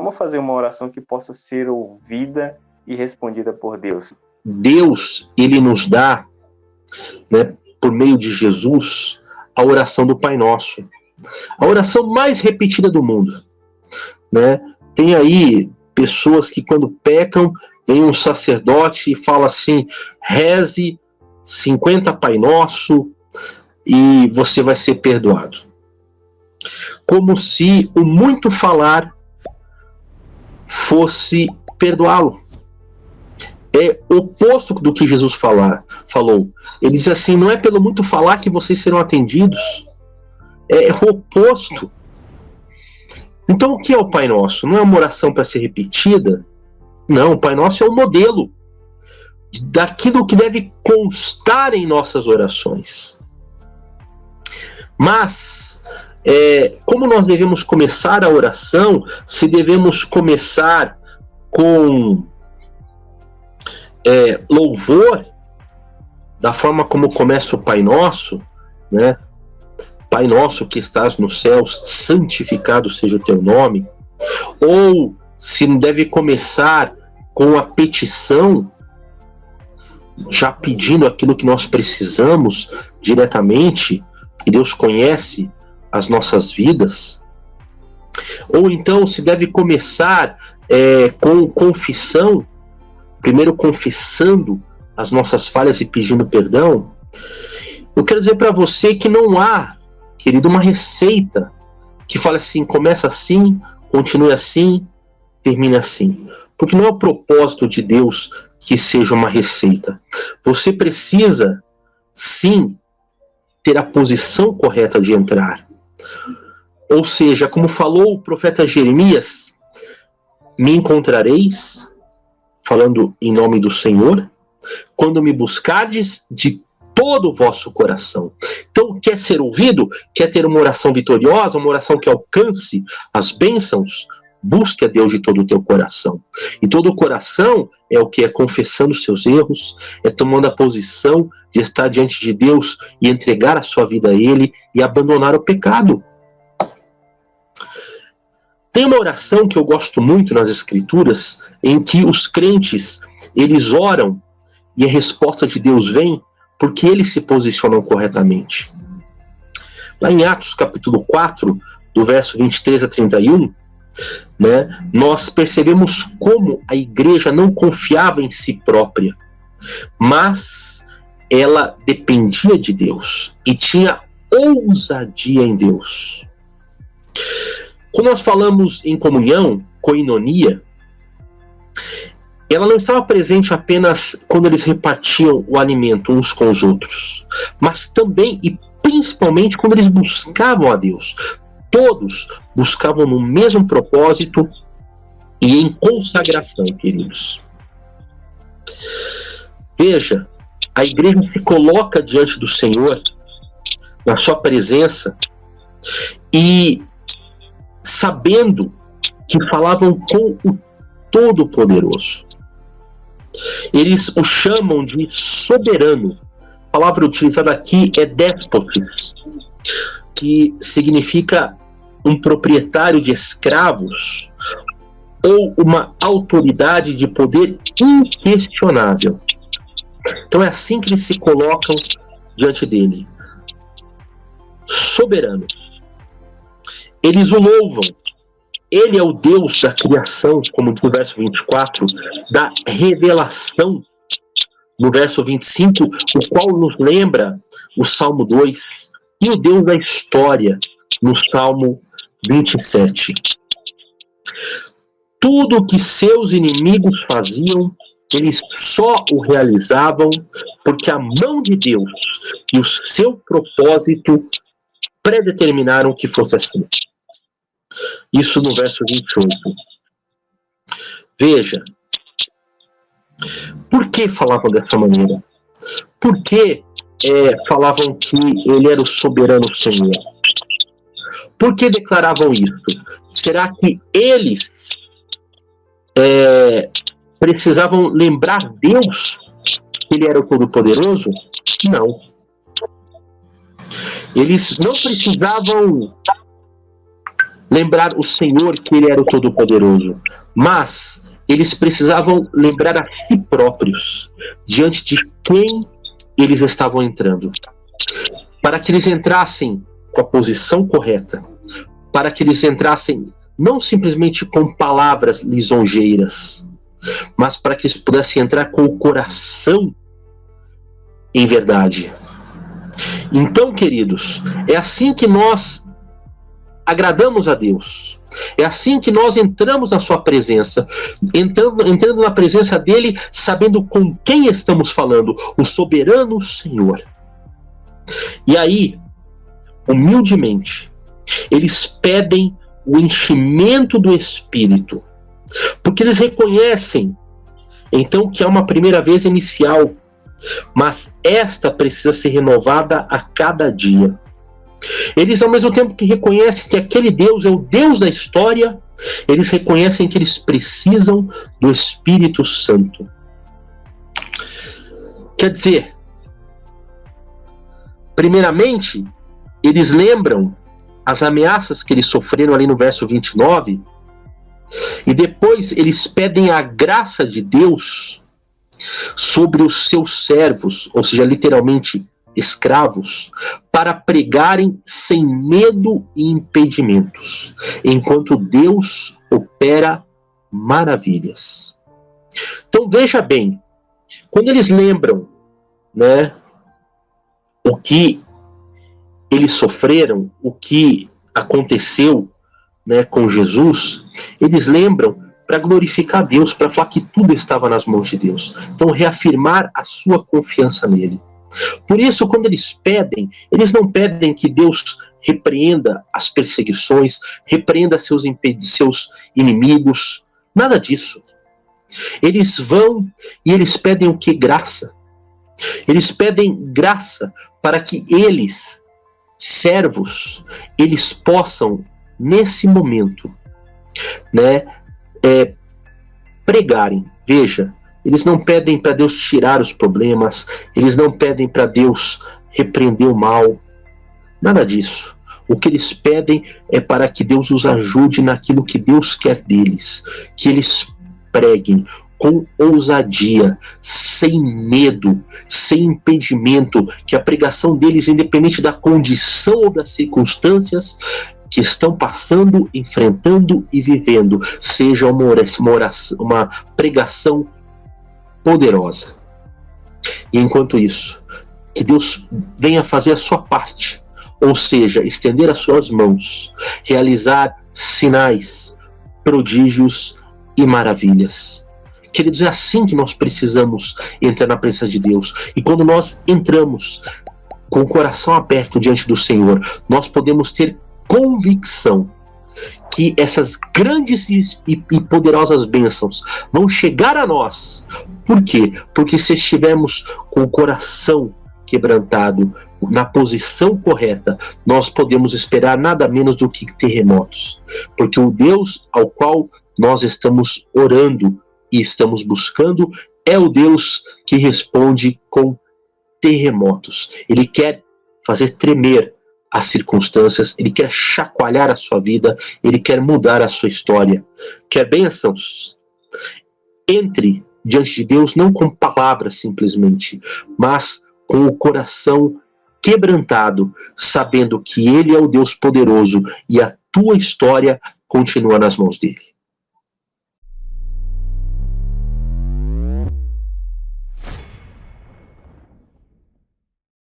como fazer uma oração que possa ser ouvida e respondida por Deus? Deus, ele nos dá, né, por meio de Jesus, a oração do Pai Nosso. A oração mais repetida do mundo, né? Tem aí pessoas que quando pecam, vem um sacerdote e fala assim: reze 50 Pai Nosso e você vai ser perdoado. Como se o muito falar fosse perdoá-lo. É o oposto do que Jesus falou. Ele diz assim: não é pelo muito falar que vocês serão atendidos. É o oposto. Então o que é o Pai Nosso? Não é uma oração para ser repetida? Não, o Pai Nosso é um modelo daquilo que deve constar em nossas orações. Mas, como nós devemos começar a oração? Se devemos começar com louvor, da forma como começa o Pai Nosso, né? Pai Nosso que estás nos céus, santificado seja o teu nome. Ou se deve começar com a petição, já pedindo aquilo que nós precisamos diretamente, e Deus conhece as nossas vidas. Ou então se deve começar com confissão, primeiro confessando as nossas falhas e pedindo perdão. Eu quero dizer para você que não há, querido, uma receita que fale assim: começa assim, continue assim, termine assim. Porque não é o propósito de Deus que seja uma receita. Você precisa, sim, ter a posição correta de entrar. Ou seja, como falou o profeta Jeremias: me encontrareis, falando em nome do Senhor, quando me buscardes de todo o vosso coração. Então, quer ser ouvido? Quer ter uma oração vitoriosa, uma oração que alcance as bênçãos? Busque a Deus de todo o teu coração. E todo o coração é o que? É confessando seus erros, é tomando a posição de estar diante de Deus e entregar a sua vida a Ele e abandonar o pecado. Tem uma oração que eu gosto muito nas Escrituras, em que os crentes, eles oram e a resposta de Deus vem porque eles se posicionam corretamente. Lá em Atos capítulo 4, do verso 23 a 31, né, nós percebemos como a igreja não confiava em si própria, mas ela dependia de Deus e tinha ousadia em Deus. Quando nós falamos em comunhão, koinonia, ela não estava presente apenas quando eles repartiam o alimento uns com os outros, mas também e principalmente quando eles buscavam a Deus. Todos buscavam no mesmo propósito e em consagração, queridos. Veja, a igreja se coloca diante do Senhor, na sua presença, e sabendo que falavam com o Todo-Poderoso. Eles o chamam de soberano. A palavra utilizada aqui é despotes, que significa um proprietário de escravos ou uma autoridade de poder inquestionável. Então é assim que eles se colocam diante dele. Soberano. Eles o louvam. Ele é o Deus da criação, como diz no verso 24, da revelação, no verso 25, o qual nos lembra o Salmo 2, e o Deus da história, no Salmo 27. Tudo o que seus inimigos faziam, eles só o realizavam porque a mão de Deus e o seu propósito predeterminaram que fosse assim. Isso no verso 28. Veja, por que falavam dessa maneira? Por que falavam que ele era o soberano Senhor? Por que declaravam isso? Será que eles precisavam lembrar Deus que ele era o Todo-Poderoso? Não. Eles não precisavam lembrar o Senhor que Ele era o Todo-Poderoso, mas eles precisavam lembrar a si próprios diante de quem eles estavam entrando, para que eles entrassem com a posição correta, para que eles entrassem não simplesmente com palavras lisonjeiras, mas para que eles pudessem entrar com o coração em verdade. Então, queridos, é assim que nós agradamos a Deus. É assim que nós entramos na sua presença, entrando na presença dele, sabendo com quem estamos falando, o soberano Senhor. E aí, humildemente, eles pedem o enchimento do Espírito, porque eles reconhecem, então, que é uma primeira vez inicial, mas esta precisa ser renovada a cada dia. Eles, ao mesmo tempo que reconhecem que aquele Deus é o Deus da história, eles reconhecem que eles precisam do Espírito Santo. Quer dizer, primeiramente, eles lembram as ameaças que eles sofreram ali no verso 29, e depois eles pedem a graça de Deus sobre os seus servos, ou seja, literalmente escravos, para pregarem sem medo e impedimentos, enquanto Deus opera maravilhas. Então veja bem, quando eles lembram, né, o que eles sofreram, o que aconteceu, né, com Jesus, eles lembram para glorificar a Deus, para falar que tudo estava nas mãos de Deus. Então reafirmar a sua confiança nele. Por isso, quando eles pedem, eles não pedem que Deus repreenda as perseguições, repreenda seus inimigos, nada disso. Eles vão e eles pedem o que? Graça. Eles pedem graça para que eles, servos, eles possam, nesse momento, né, pregarem. Veja, eles não pedem para Deus tirar os problemas, eles não pedem para Deus repreender o mal, nada disso. O que eles pedem é para que Deus os ajude naquilo que Deus quer deles, que eles preguem com ousadia, sem medo, sem impedimento, que a pregação deles, independente da condição ou das circunstâncias que estão passando, enfrentando e vivendo, seja uma pregação poderosa. E enquanto isso, que Deus venha fazer a sua parte, ou seja, estender as suas mãos, realizar sinais, prodígios e maravilhas. Queridos, é assim que nós precisamos entrar na presença de Deus. E quando nós entramos com o coração aberto diante do Senhor, nós podemos ter convicção que essas grandes e poderosas bênçãos vão chegar a nós. Por quê? Porque se estivermos com o coração quebrantado, na posição correta, nós podemos esperar nada menos do que terremotos. Porque o Deus ao qual nós estamos orando e estamos buscando é o Deus que responde com terremotos. Ele quer fazer tremer as circunstâncias, ele quer chacoalhar a sua vida, ele quer mudar a sua história. Quer bênçãos? Entre diante de Deus não com palavras simplesmente, mas com o coração quebrantado, sabendo que ele é o Deus poderoso e a tua história continua nas mãos dele.